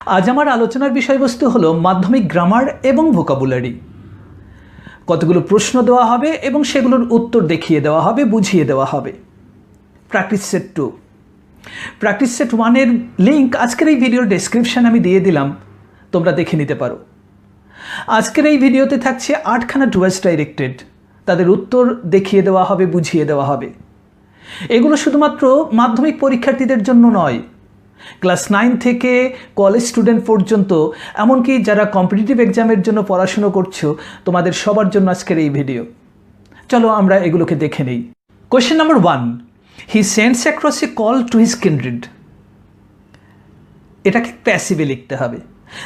আজ আমার আলোচনার বিষয়বস্তু হলো মাধ্যমিক গ্রামার এবং ভোকাবুলারি। কতগুলো প্রশ্ন দেওয়া হবে এবং সেগুলোর উত্তর দেখিয়ে দেওয়া হবে, বুঝিয়ে দেওয়া হবে। প্র্যাকটিস সেট 2, প্র্যাকটিস সেট 1-এর লিঙ্ক আজকের এই ভিডিওর ডেসক্রিপশান আমি দিয়ে দিলাম, তোমরা দেখে নিতে পারো। আজকের এই ভিডিওতে থাকছে 8খানা টুয়ার্ডস ডাইরেক্টেড, তাদের উত্তর দেখিয়ে দেওয়া হবে, বুঝিয়ে দেওয়া হবে। এগুলো শুধুমাত্র মাধ্যমিক পরীক্ষার্থীদের জন্য নয়, ক্লাস 9 থেকে কলেজ স্টুডেন্ট পর্যন্ত, এমনকি যারা কম্পিটিটিভ এক্সামের জন্য পড়াশুনো করছো, তোমাদের সবার জন্য আজকের এই ভিডিও। চলো আমরা এগুলোকে দেখে নিই। Question number 1, he sends across a call to his kindred. এটাকে প্যাসিভে লিখতে হবে।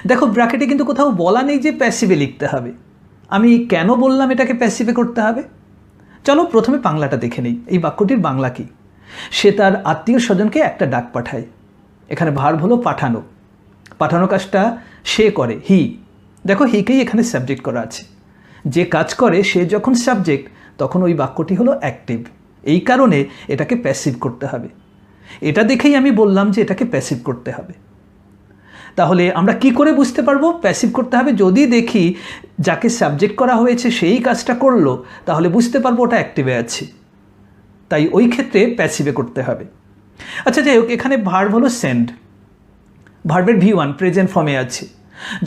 দেখো ব্র্যাকেটে কিন্তু কোথাও বলা নেই যে প্যাসিভে লিখতে হবে। আমি কেন বললাম এটাকে প্যাসিভে করতে হবে? চলো প্রথমে বাংলাটা দেখে নিই। এই বাক্যটির বাংলা কি? সে তার আত্মীয় স্বজনকে একটা ডাক পাঠায়। এখানে ভার্ব হলো পাঠানো। পাঠানো কাজটা সে করে, হি। দেখো হিকেই এখানে সাবজেক্ট করা আছে। যে কাজ করে সে যখন সাবজেক্ট, তখন ওই বাক্যটি হলো অ্যাক্টিভ। এই কারণে এটাকে প্যাসিভ করতে হবে। এটা দেখেই আমি বললাম যে এটাকে প্যাসিভ করতে হবে। তাহলে আমরা কি করে বুঝতে পারবো প্যাসিভ করতে হবে? যদি দেখি যাকে সাবজেক্ট করা হয়েছে সেই কাজটা করলো, তাহলে বুঝতে পারবো ওটা অ্যাক্টিভে আছে। তাই ওই ক্ষেত্রে প্যাসিভে করতে হবে। আচ্ছা যাই হোক, এখানে ভার্ব হলো সেন্ড। ভার্বের V1 প্রেজেন্ট ফর্মে আছে।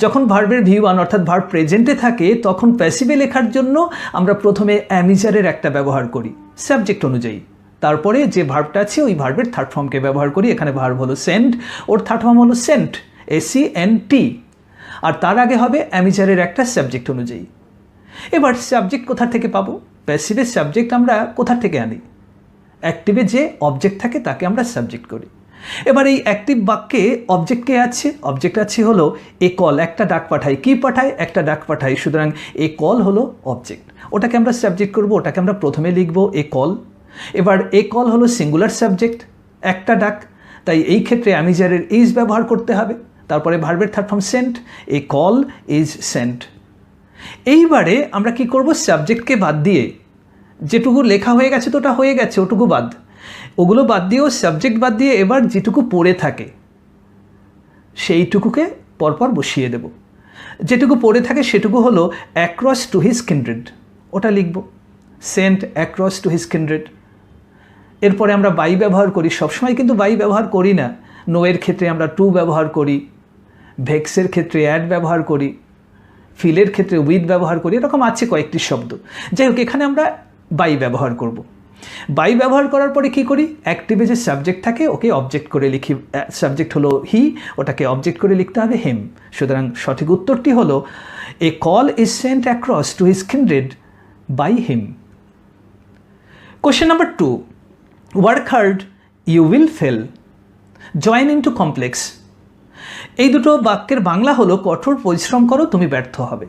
যখন ভার্বের V1 অর্থাৎ ভার্ব প্রেজেন্টে থাকে, তখন প্যাসিভে লেখার জন্য আমরা প্রথমে অ্যামিজারের একটা ব্যবহার করি সাবজেক্ট অনুযায়ী। তারপরে যে ভার্বটা আছে ওই ভার্বের থার্ড ফর্মকে ব্যবহার করি। এখানে ভার্ব হলো সেন্ড, ওর থার্ড ফর্ম হলো সেন্ট, SENT। আর তার আগে হবে অ্যামিজারের একটা সাবজেক্ট অনুযায়ী। এবার সাবজেক্ট কোথা থেকে পাবো? প্যাসিভের সাবজেক্ট আমরা কোথা থেকে আনি? অ্যাক্টিভে যে অবজেক্ট থাকে তাকে আমরা সাবজেক্ট করি। এবার এই অ্যাক্টিভ বাক্যে অবজেক্ট কে আছে? অবজেক্ট আছে হলো এ কল, একটা ডাক পাঠায়। কি পাঠায়? একটা ডাক পাঠায়। সুতরাং এ কল হলো অবজেক্ট, ওটাকে আমরা সাবজেক্ট করব, ওটাকে আমরা প্রথমে লিখব এ কল। এবার এ কল হলো সিঙ্গুলার সাবজেক্ট, একটা ডাক, তাই এই ক্ষেত্রে অ্যামিজারের ইজ ব্যবহার করতে হবে। তারপরে ভার্বের third form sent, a call is sent. এইবারে আমরা কি করব? সাবজেক্টকে বাদ দিয়ে, যেটুকু লেখা হয়ে গেছে তো ওটা হয়ে গেছে, ওটুকু বাদ, ওগুলো বাদ দিয়েও সাবজেক্ট বাদ দিয়ে এবার যেটুকু পড়ে থাকে সেইটুকুকে পরপর বসিয়ে দেব। যেটুকু পড়ে থাকে সেটুকু হলো অ্যাক্রস টু হিজ কিন্ড্রেড, ওটা লিখব সেন্ট অ্যাক্রস টু হিজ কিন্ড্রেড। এরপরে আমরা বাই ব্যবহার করি। সবসময় কিন্তু বাই ব্যবহার করি না। নো এর ক্ষেত্রে আমরা টু ব্যবহার করি, ভেক্সের ক্ষেত্রে অ্যাড ব্যবহার করি, ফিলের ক্ষেত্রে উইথ ব্যবহার করি, এরকম আছে কয়েকটি শব্দ। যাই হোক, এখানে আমরা বাই ব্যবহার করব। বাই ব্যবহার করার পরে কি করি? অ্যাক্টিভে যে সাবজেক্ট থাকে ওকে অবজেক্ট করে লিখি। সাবজেক্ট হলো হি, ওটাকে অবজেক্ট করে লিখতে হবে হিম। সুতরাং সঠিক উত্তরটি হলো a call is sent across to his kindred by him. Question number 2, work hard you will fail, join into complex. এই দুটো বাক্যের বাংলা হলো কঠোর পরিশ্রম করো তুমি ব্যর্থ হবে।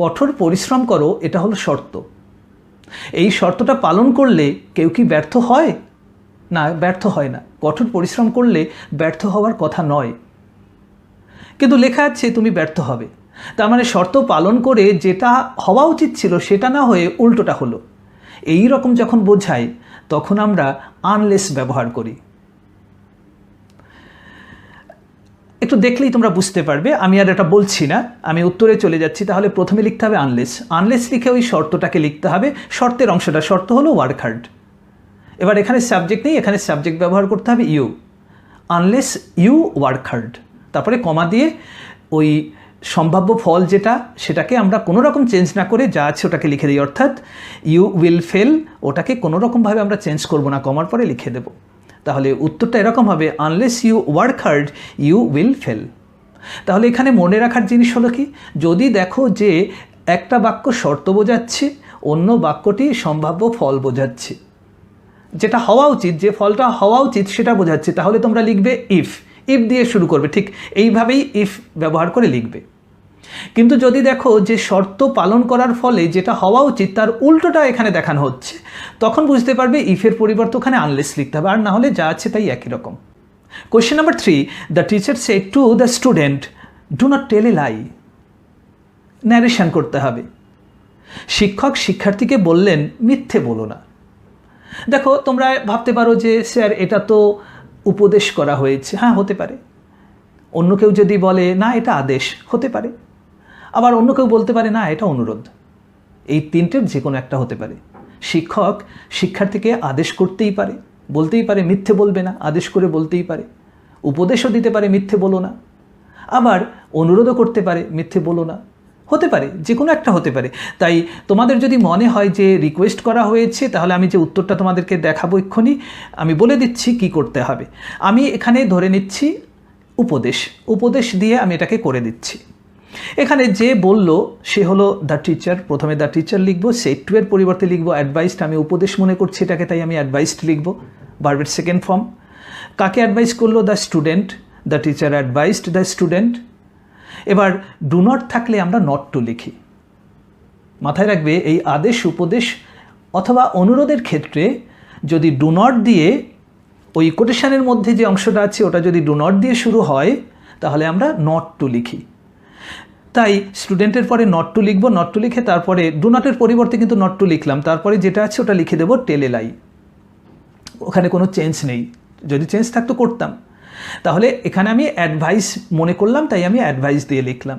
কঠোর পরিশ্রম করো এটা হলো শর্ত। এই শর্তটা পালন করলে কেউ কি ব্যর্থ হয়? না, ব্যর্থ হয় না। কঠোর পরিশ্রম করলে ব্যর্থ হওয়ার কথা নয়, কিন্তু লেখা আছে তুমি ব্যর্থ হবে। তার মানে শর্ত পালন করে যেটা হওয়া উচিত ছিল সেটা না হয়ে উল্টোটা হলো। এই রকম যখন বোঝাই তখন আমরা আনলেস ব্যবহার করি। একটু দেখলেই তোমরা বুঝতে পারবে। আমি আর এটা বলছি না, আমি উত্তরে চলে যাচ্ছি। তাহলে প্রথমে লিখতে হবে আনলেস। আনলেস লিখে ওই শর্তটাকে লিখতে হবে, শর্তের অংশটা। শর্ত হলো ওয়ার্ক হার্ড। এবার এখানে সাবজেক্ট নেই, এখানে সাবজেক্ট ব্যবহার করতে হবে you. Unless you work hard, তারপরে কমা দিয়ে ওই সম্ভাব্য ফল যেটা, সেটাকে আমরা কোনো রকম চেঞ্জ না করে যা আছে ওটাকে লিখে দিই। অর্থাৎ ইউ উইল ফেল, ওটাকে কোনো রকমভাবে আমরা চেঞ্জ করব না, কমার পরে লিখে দেব। তাহলে উত্তরটা এরকম হবে unless you work hard you will fail. তাহলে এখানে মনে রাখার জিনিস হলো কি? যদি দেখো যে একটা বাক্য শর্ত বোঝাচ্ছে, অন্য বাক্যটি সম্ভাব্য ফল বোঝাচ্ছে, যেটা হওয়া উচিত, যে ফলটা হওয়া উচিত সেটা বোঝাচ্ছে, তাহলে তোমরা লিখবে ইফ। ইফ দিয়ে শুরু করবে, ঠিক এইভাবেই ইফ ব্যবহার করে লিখবে। কিন্তু যদি দেখো যে শর্ত পালন করার ফলে যেটা হওয়া উচিত তার উল্টোটা এখানে দেখানো হচ্ছে, তখন বুঝতে পারবে ইফের পরিবর্তে ওখানে আনলেস লিখতে হবে, আর না হলে যা আছে তাই একই রকম। Question number 3, the teacher said to the student do not tell a lie. Narration করতে হবে। শিক্ষক শিক্ষার্থীকে বললেন মিথ্যে বলো না। দেখো তোমরা ভাবতে পারো যে স্যার এটা তো উপদেশ করা হয়েছে। হ্যাঁ, হতে পারে। অন্য কেউ যদি বলে না এটা আদেশ, হতে পারে। আবার অন্য কেউ বলতে পারে না এটা অনুরোধ। এই তিনটের যে কোনো একটা হতে পারে। শিক্ষক শিক্ষার্থীকে আদেশ করতেই পারে, বলতেই পারে মিথ্যে বলবে না, আদেশ করে বলতেই পারে। উপদেশও দিতে পারে মিথ্যে বলো না, আবার অনুরোধও করতে পারে মিথ্যে বলো না, হতে পারে, যে কোনো একটা হতে পারে। তাই তোমাদের যদি মনে হয় যে রিকোয়েস্ট করা হয়েছে, তাহলে আমি যে উত্তরটা তোমাদেরকে দেখাবো এক্ষুনি, আমি বলে দিচ্ছি কি করতে হবে। আমি এখানে ধরে নিচ্ছি উপদেশ দিয়ে আমি এটাকে করে দিচ্ছি। এখানে যে বলল সে হলো দ্য টিচার, প্রথমে দ্য টিচার লিখবো, সেড টু এর পরিবর্তে লিখবো অ্যাডভাইসড। আমি উপদেশ মনে করছি এটাকে, তাই আমি অ্যাডভাইসড লিখবো, ভার্বের সেকেন্ড ফর্ম। কাকে অ্যাডভাইস করলো? The student, the teacher advised the student. এবার ডু নট থাকলে আমরা নট টু লিখি। মাথায় রাখবে এই আদেশ, উপদেশ অথবা অনুরোধের ক্ষেত্রে যদি ডু নট দিয়ে, ওই কোটেশনের মধ্যে যে অংশটা আছে ওটা যদি ডু নট দিয়ে শুরু হয়, তাহলে আমরা নট টু লিখি। তাই স্টুডেন্টের পরে নট টু লিখবো, নট টু লিখে তারপরে ডু নটের পরিবর্তে কিন্তু নট টু লিখলাম, তারপরে যেটা আছে ওটা লিখে দেবো টেল এ লাই। ওখানে কোনো চেঞ্জ নেই, যদি চেঞ্জ থাকতো করতাম। তাহলে এখানে আমি অ্যাডভাইস মনে করলাম, তাই আমি অ্যাডভাইস দিয়ে লিখলাম।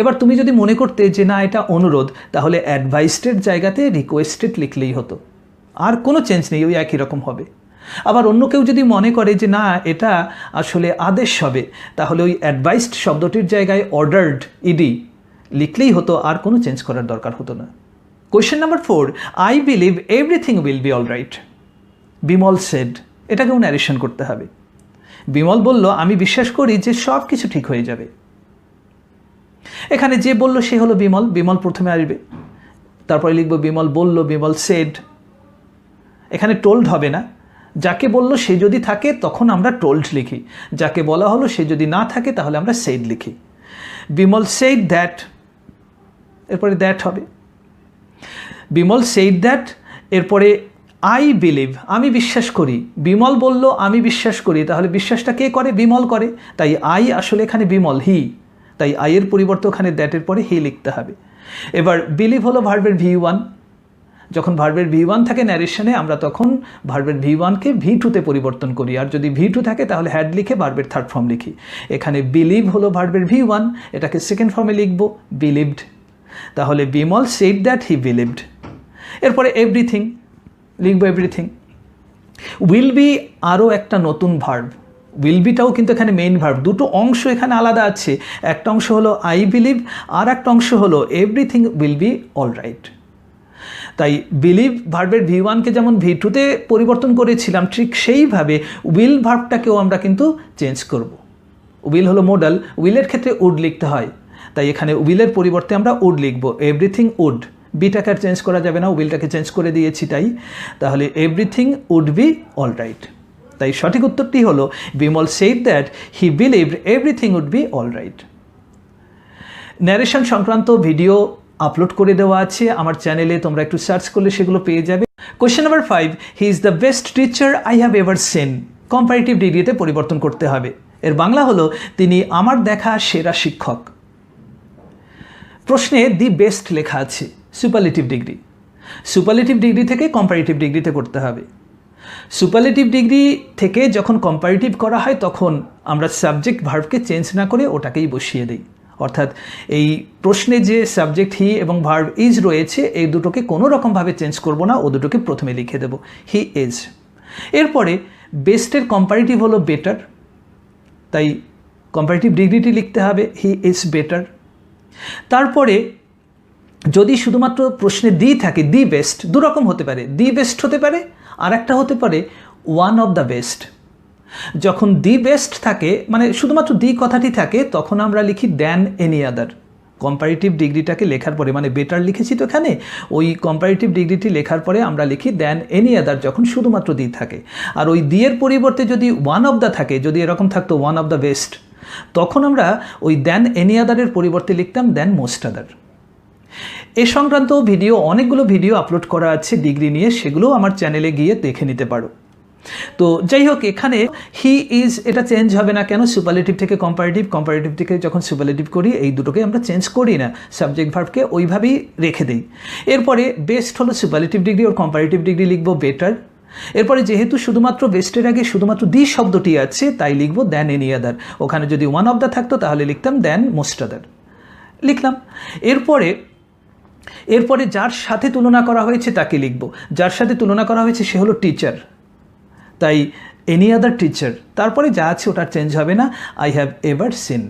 এবার তুমি যদি মনে করতে যে না এটা অনুরোধ, তাহলে অ্যাডভাইসডের জায়গাতে রিকোয়েস্টেড লিখলেই হতো, আর কোনো চেঞ্জ নেই, ওই একই রকম হবে। আবার অন্য কেউ যদি মনে করে যে না এটা আসলে আদেশ হবে, তাহলে ওই অ্যাডভাইসড শব্দটির জায়গায় অর্ডার্ড ইডি লিখলেই হতো, আর কোনো চেঞ্জ করার দরকার হতো না। Question number 4, I believe everything will be all right. Bimal said, এটাকেও ন্যারেশন করতে হবে। বিমল বলল আমি বিশ্বাস করি যে সব কিছু ঠিক হয়ে যাবে। এখানে যে বলল সে হলো বিমল, বিমল প্রথমে আসবে, তারপরে লিখব বিমল বলল, বিমল সেড। এখানে টোল্ড হবে না, যাকে বলল সে যদি থাকে তখন আমরা টোল্ড লিখি, যাকে বলা হলো সে যদি না থাকে তাহলে আমরা সেড লিখি। বিমল সেড দ্যাট, এরপরে দ্যাট হবে। বিমল সেড দ্যাট, এরপরে আই বিলিভ, আমি বিশ্বাস করি। বিমল বলল আমি বিশ্বাস করি, তাহলে বিশ্বাসটা কে করে? বিমল করে। তাই আই আসলে এখানে বিমল, হি, তাই আইয়ের পরিবর্তে ওখানে দ্যাটের পরে হি লিখতে হবে। এবার বিলিভ হলো ভার্বের V1, যখন ভার্বের V1 থাকে ন্যারেশনে, আমরা তখন ভার্বের V1কে V2তে পরিবর্তন করি, আর যদি V2 থাকে তাহলে হ্যাড লিখে ভার্বের থার্ড ফর্ম লিখি। এখানে বিলিভ হলো ভার্বের V1, এটাকে সেকেন্ড ফর্মে লিখব বিলিভড। তাহলে Bimal said that he believed. এরপরে এভরিথিং লিখব এভরিথিং। উইল বি আরও একটা নতুন ভার্ব, উইল বিটাও কিন্তু এখানে মেইন ভার্ব, দুটো অংশ এখানে আলাদা আছে। একটা অংশ হলো আই বিলিভ, আর একটা অংশ হলো everything will be all right. তাই বিলিভ ভার্বের V1কে যেমন V2তে পরিবর্তন করেছিলাম, ঠিক সেইভাবে উইল ভার্বটাকেও আমরা কিন্তু চেঞ্জ করব। উইল হলো মোডাল, উইলের ক্ষেত্রে উড লিখতে হয়, তাই এখানে উইলের পরিবর্তে আমরা উড লিখব, এভরিথিং উড। বিটাকে আর চেঞ্জ করা যাবে না, উইলটাকে চেঞ্জ করে দিয়েছি তাই। তাহলে everything would be all right. তাই সঠিক উত্তরটি হলো Bimal said that he believed everything would be all right. Narration সংক্রান্ত ভিডিও আপলোড করে দেওয়া আছে আমার চ্যানেলে, তোমরা একটু সার্চ করলে সেগুলো পেয়ে যাবে। Question number 5, he is the best teacher I have ever scene. Comparative ডিগ্রিতে পরিবর্তন করতে হবে। এর বাংলা হলো তিনি আমার দেখা সেরা শিক্ষক। প্রশ্নে দি বেস্ট লেখা আছে, সুপারলেটিভ ডিগ্রি। সুপারলেটিভ ডিগ্রি থেকে কম্পারেটিভ ডিগ্রিতে করতে হবে। সুপারলেটিভ ডিগ্রি থেকে যখন কম্পারেটিভ করা হয় তখন আমরা সাবজেক্ট ভার্বকে চেঞ্জ না করে ওটাকেই বসিয়ে দিই। অর্থাৎ এই প্রশ্নে যে সাবজেক্ট হি এবং ভার্ব ইজ রয়েছে, এই দুটোকে কোনো রকমভাবে চেঞ্জ করব না, ও দুটোকে প্রথমে লিখে দেব হি ইজ। এরপরে বেস্টের কম্পারেটিভ হলো বেটার, তাই কম্পারেটিভ ডিগ্রিটি লিখতে হবে হি ইজ বেটার। তারপরে যদি শুধুমাত্র প্রশ্নে দি থাকে, দি বেস্ট দুরকম হতে পারে, দি বেস্ট হতে পারে, আর একটা হতে পারে ওয়ান অফ দ্য বেস্ট। যখন দি বেস্ট থাকে, মানে শুধুমাত্র দি কথাটি থাকে, তখন আমরা লিখি দ্যান এনি আদার। কম্পারেটিভ ডিগ্রিটাকে লেখার পরে, মানে বেটার লিখেছি তো এখানে, ওই কম্পারেটিভ ডিগ্রিটি লেখার পরে আমরা লিখি দ্যান এনি আদার যখন শুধুমাত্র দি থাকে। আর ওই দি এর পরিবর্তে যদি ওয়ান অফ দ্য থাকে, যদি এরকম থাকতো ওয়ান অফ দ্য বেস্ট, তখন আমরা ওই দ্যান এনি আদারের পরিবর্তে লিখতাম দ্যান মোস্ট আদার। এ সংক্রান্ত ভিডিও, অনেকগুলো ভিডিও আপলোড করা আছে ডিগ্রি নিয়ে, সেগুলোও আমার চ্যানেলে গিয়ে দেখে নিতে পারো। তো যাই হোক, এখানে হি ইজ এটা চেঞ্জ হবে না কেন? সুপারলেটিভ থেকে কম্পারেটিভ, কম্পারেটিভ থেকে যখন সুপারলেটিভ করি, এই দুটোকে আমরা চেঞ্জ করি না, সাবজেক্ট ভার্বকে ওইভাবেই রেখে দিই। এরপরে বেস্ট হলো সুপারলেটিভ ডিগ্রি, ওর কম্পারেটিভ ডিগ্রি লিখবো বেটার। এরপরে যেহেতু শুধুমাত্র বেস্টের আগে শুধুমাত্র দি শব্দটি আছে, তাই লিখব দ্যান এনি আদার। ওখানে যদি ওয়ান অফ দ্য থাকতো তাহলে লিখতাম দ্যান মোস্ট আদার, লিখলাম। এরপরে যার সাথে তুলনা করা হয়েছে তাকে লিখব। যার সাথে তুলনা করা হয়েছে সে হলো টিচার, তাই এনি আদার টিচার। তারপরে যা আছে ওটার চেঞ্জ হবে না, আই হ্যাভ এভার সিন।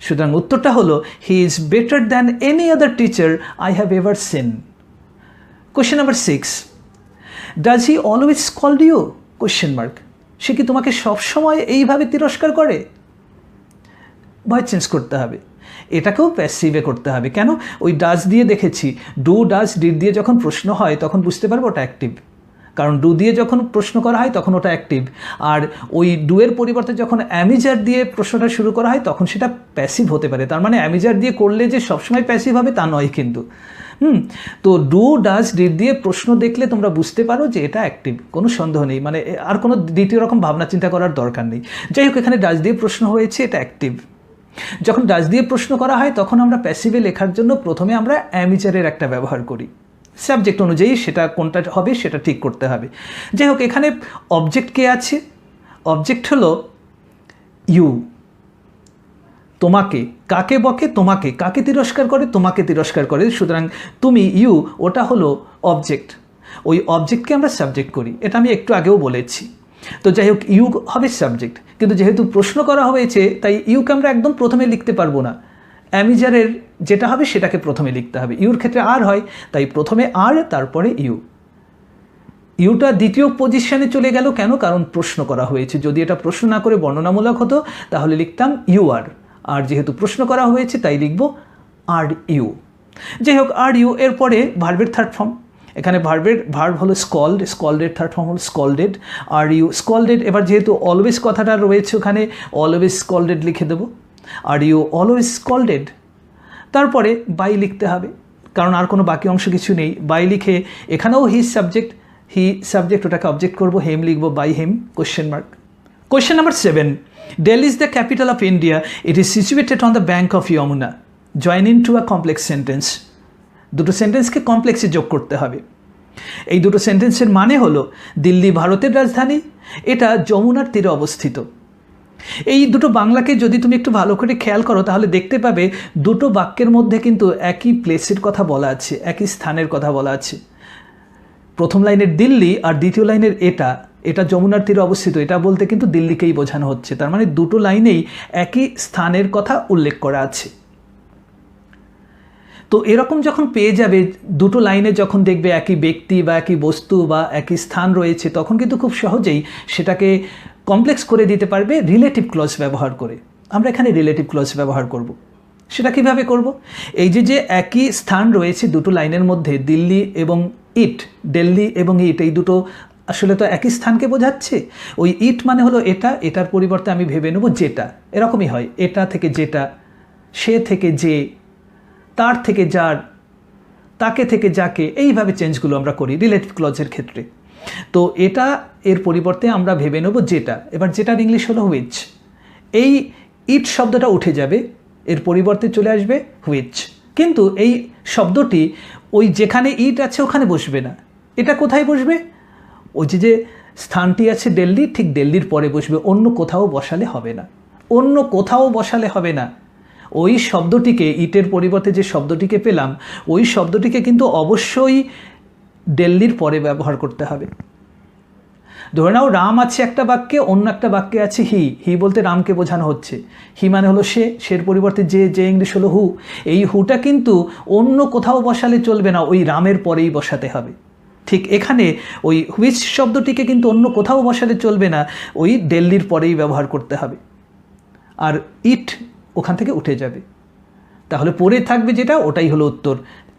সুতরাং উত্তরটা হলো he is better than any other teacher I have ever seen. Question number 6, does he always called you? Question mark. সে কি তোমাকে সবসময় এইভাবে তিরস্কার করে? ভয়েস চেঞ্জ করতে হবে, এটাকেও প্যাসিভে করতে হবে। কেন? ওই ডাজ দিয়ে দেখেছি, ডু ডাজ ডিড দিয়ে যখন প্রশ্ন হয় তখন বুঝতে পারবো ওটা অ্যাক্টিভ, কারণ ডু দিয়ে যখন প্রশ্ন করা হয় তখন ওটা অ্যাক্টিভ। আর ওই ডুয়ের পরিবর্তে যখন অ্যামিজার দিয়ে প্রশ্নটা শুরু করা হয় তখন সেটা প্যাসিভ হতে পারে। তার মানে অ্যামিজার দিয়ে করলে যে সবসময় প্যাসিভ হবে তা নয় কিন্তু। তো ডু ডাজ ডিড দিয়ে প্রশ্ন দেখলে তোমরা বুঝতে পারো যে এটা অ্যাক্টিভ, কোনো সন্দেহ নেই, মানে আর কোনো দ্বিতীয় রকম ভাবনা চিন্তা করার দরকার নেই। যাই হোক, এখানে ডাজ দিয়ে প্রশ্ন হয়েছে, এটা অ্যাক্টিভ। যখন ডাজ দিয়ে প্রশ্ন করা হয় তখন আমরা প্যাসিভে লেখার জন্য প্রথমে আমরা অ্যামিজারের একটা ব্যবহার করি, সাবজেক্ট অনুযায়ী সেটা কোনটা হবে সেটা ঠিক করতে হবে। যাই হোক, এখানে অবজেক্ট কে আছে? অবজেক্ট হলো ইউ, তোমাকে। কাকে বকে? তোমাকে। কাকে তিরস্কার করে? তোমাকে তিরস্কার করে। সুতরাং তুমি, ইউ, ওটা হলো অবজেক্ট। ওই অবজেক্টকে আমরা সাবজেক্ট করি, এটা আমি একটু আগেও বলেছি। তো যাই হোক, ইউ হবে সাবজেক্ট, কিন্তু যেহেতু প্রশ্ন করা হয়েছে তাই ইউকে আমরা একদম প্রথমে লিখতে পারবো না। অ্যামিজারের যেটা হবে সেটাকে প্রথমে লিখতে হবে। ইউর ক্ষেত্রে আর হয়, তাই প্রথমে আর, তারপরে ইউ। ইউটা দ্বিতীয় পজিশনে চলে গেল কেন? কারণ প্রশ্ন করা হয়েছে। যদি এটা প্রশ্ন না করে বর্ণনামূলক হতো তাহলে লিখতাম ইউ আর, আর যেহেতু প্রশ্ন করা হয়েছে তাই লিখব আর ইউ। যাই হোক, আর ইউ। এরপরে ভার্বের থার্ড ফর্ম। এখানে ভার্ব হলো স্কল্ড, স্কল্ডের থার্ড ফর্ম হলো স্কল্ডেড। Are you স্কল্ডেড। এবার যেহেতু অলওয়েজ কথাটা রয়েছে ওখানে, অলওয়েজ স্কল্ডেড লিখে দেবো। Are you always scolded. তারপরে বাই লিখতে হবে, কারণ আর কোনো বাকি অংশ কিছু নেই। বাই লিখে এখানেও হি সাবজেক্ট, হি সাবজেক্ট, ওটাকে অবজেক্ট করবো, হেম লিখবো, by him, question mark. Question number 7, Delhi is the capital of India. It is situated on the bank of Yamuna. Join into a complex sentence. দুটো সেন্টেন্সকে কমপ্লেক্সে যোগ করতে হবে। এই দুটো সেন্টেন্সের মানে হলো, দিল্লি ভারতের রাজধানী, এটা যমুনার তীরে অবস্থিত। এই দুটো বাংলাকে যদি তুমি একটু ভালো করে খেয়াল করো তাহলে দেখতে পাবে দুটো বাক্যের মধ্যে কিন্তু একই প্লেসের কথা বলা আছে, একই স্থানের কথা বলা আছে। প্রথম লাইনের দিল্লি আর দ্বিতীয় লাইনের এটা যমুনার তীরে অবস্থিত, এটা বলতে কিন্তু দিল্লিকেই বোঝানো হচ্ছে। তার মানে দুটো লাইনেই একই স্থানের কথা উল্লেখ করা আছে। তো এরকম যখন পেয়ে যাবে দুটো লাইনে, যখন দেখবে একই ব্যক্তি বা একই বস্তু বা একই স্থান রয়েছে, তখন কিন্তু খুব সহজেই সেটাকে কমপ্লেক্স করে দিতে পারবে রিলেটিভ ক্লজ ব্যবহার করে। আমরা এখানে রিলেটিভ ক্লজ ব্যবহার করব। সেটা কিভাবে করব? এই যে একই স্থান রয়েছে দুটো লাইনের মধ্যে, দিল্লি এবং ইট, দিল্লি এবং ইট, এই দুটো আসলে তো একই স্থানকে বোঝাচ্ছে। ওই ইট মানে হলো এটা, এটার পরিবর্তে আমি ভেবে নেব যেটা। এরকমই হয়, এটা থেকে যেটা, সে থেকে যে, তার থেকে যার, তাকে থেকে যাকে, এইভাবে চেঞ্জগুলো আমরা করি রিলেটিভ ক্লজের ক্ষেত্রে। তো এটা এর পরিবর্তে আমরা ভেবে নেব যেটা। এবার যেটার ইংলিশ হলো হুইচ। এই ইট শব্দটা উঠে যাবে, এর পরিবর্তে চলে আসবে হুইচ। কিন্তু এই শব্দটি ওই যেখানে ইট আছে ওখানে বসবে না। এটা কোথায় বসবে? ওই যে স্থানটি আছে দিল্লি, ঠিক দিল্লির পরে বসবে, অন্য কোথাও বসালে হবে না। অন্য কোথাও বসালে হবে না। ওই শব্দটিকে, ইটের পরিবর্তে যে শব্দটিকে পেলাম, ওই শব্দটিকে কিন্তু অবশ্যই দিল্লির পরে ব্যবহার করতে হবে। ধরে নাও রাম আছে একটা বাক্যে, অন্য একটা বাক্যে আছে হি। হি বলতে রামকে বোঝানো হচ্ছে, হি মানে হলো সে, সের পরিবর্তে যে ইংলিশ হলো হু। এই হুটা কিন্তু অন্য কোথাও বসালে চলবে না, ওই রামের পরেই বসাতে হবে। ঠিক এখানে ওই হুইচ শব্দটিকে কিন্তু অন্য কোথাও বসালে চলবে না, ওই দিল্লির পরেই ব্যবহার করতে হবে। আর ইট ওখান থেকে উঠে যাবে, তাহলে পরে থাকবে যেটা, ওটাই হলো উত্তর।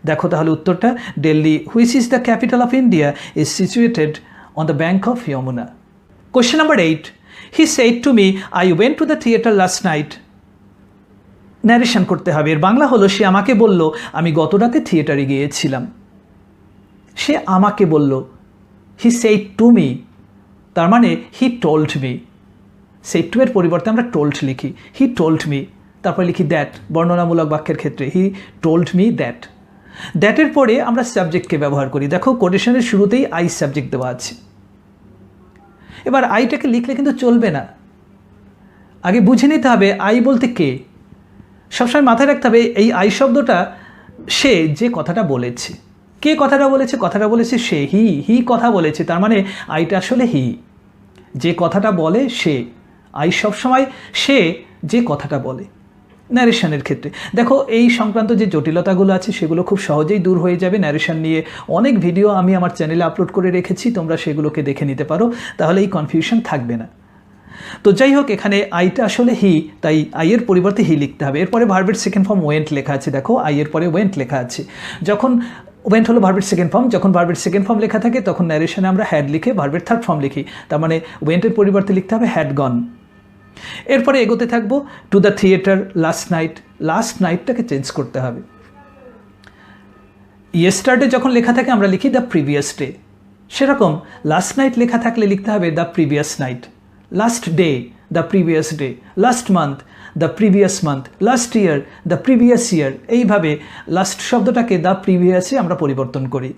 দেখো তাহলে উত্তরটা, Delhi which is the capital of India is situated on the bank of Yamuna. Question number 8. He said to me, I went to the theater last night. Narration করতে হবে। এর বাংলা হলো, সে আমাকে বলল আমি গত রাতে থিয়েটারে গিয়েছিলাম। সে আমাকে বলল, হি said to me, তার মানে হি told me। said to এর পরিবর্তে আমরা told লিখি, হি told me। তারপর লিখি দ্যাট, বর্ণনামূলক বাক্যের ক্ষেত্রে হি told me দ্যাট। দ্যাটের পরে আমরা সাবজেক্টকে ব্যবহার করি। দেখো কোটেশনের শুরুতেই আই সাবজেক্ট দেওয়া আছে। এবার আইটাকে লিখলে কিন্তু চলবে না, আগে বুঝে নিতে হবে আই বলতে কে। সবসময় মাথায় রাখতে হবে এই আই শব্দটা সে যে কথাটা বলেছে। কে কথাটা বলেছে? কথাটা বলেছে সে, হি কথা বলেছে, তার মানে আইটা আসলে হি, যে কথাটা বলে সে। আই সবসময় সে যে কথাটা বলে। ন্যারেশনের ক্ষেত্রে দেখো এই সংক্রান্ত যে জটিলতাগুলো আছে সেগুলো খুব সহজেই দূর হয়ে যাবে। ন্যারেশন নিয়ে অনেক ভিডিও আমি আমার চ্যানেলে আপলোড করে রেখেছি, তোমরা সেগুলোকে দেখে নিতে পারো, তাহলে এই কনফিউশন থাকবে না। তো যাই হোক, এখানে আইটা আসলে হি, তাই আইয়ের পরিবর্তে হি লিখতে হবে। এরপরে ভার্বের সেকেন্ড ফর্ম ওয়েন্ট লেখা আছে। দেখো আইয়ের পরে ওয়েন্ট লেখা আছে। যখন ওয়েন্ট হলো ভার্বের সেকেন্ড ফর্ম, যখন ভার্বের সেকেন্ড ফর্ম লেখা থাকে তখন ন্যারেশনে আমরা হ্যাড লিখে ভার্বের থার্ড ফর্ম লিখি, তার মানে ওয়েন্টের পরিবর্তে লিখতে হবে হ্যাড গন। এরপরে এগোতে থাকবো, to the theatre last night. Last নাইটটাকে চেঞ্জ করতে হবে। ইয়েস্টারডে যখন লেখা থাকে আমরা লিখি দ্য প্রিভিয়াস ডে, সেরকম লাস্ট নাইট লেখা থাকলে লিখতে হবে the previous night. Last day the previous day, last month the previous month, last year the previous year. এইভাবে লাস্ট শব্দটাকে দ্য প্রিভিয়াসে আমরা পরিবর্তন করি।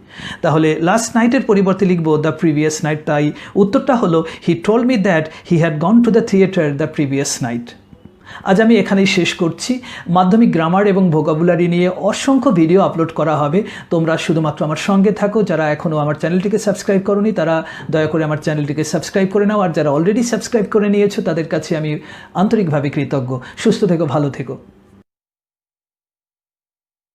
তাহলে লাস্ট নাইটের পরিবর্তে লিখব দ্য প্রিভিয়াস নাইট। তাই উত্তরটা হলো he told me that he had gone to the theatre the previous night. আজ আমি এখানেই শেষ করছি। মাধ্যমিক গ্রামার এবং ভোকাবুলারি নিয়ে অসংখ্য ভিডিও আপলোড করা হবে, তোমরা শুধুমাত্র আমার সঙ্গে থাকো। যারা এখনও আমার চ্যানেলটিকে সাবস্ক্রাইব করোনি তারা দয়া করে আমার চ্যানেলটিকে সাবস্ক্রাইব করে নাও, আর যারা অলরেডি সাবস্ক্রাইব করে নিয়েছো তাদের কাছে আমি আন্তরিকভাবে কৃতজ্ঞ। সুস্থ থেকো, ভালো থেকো।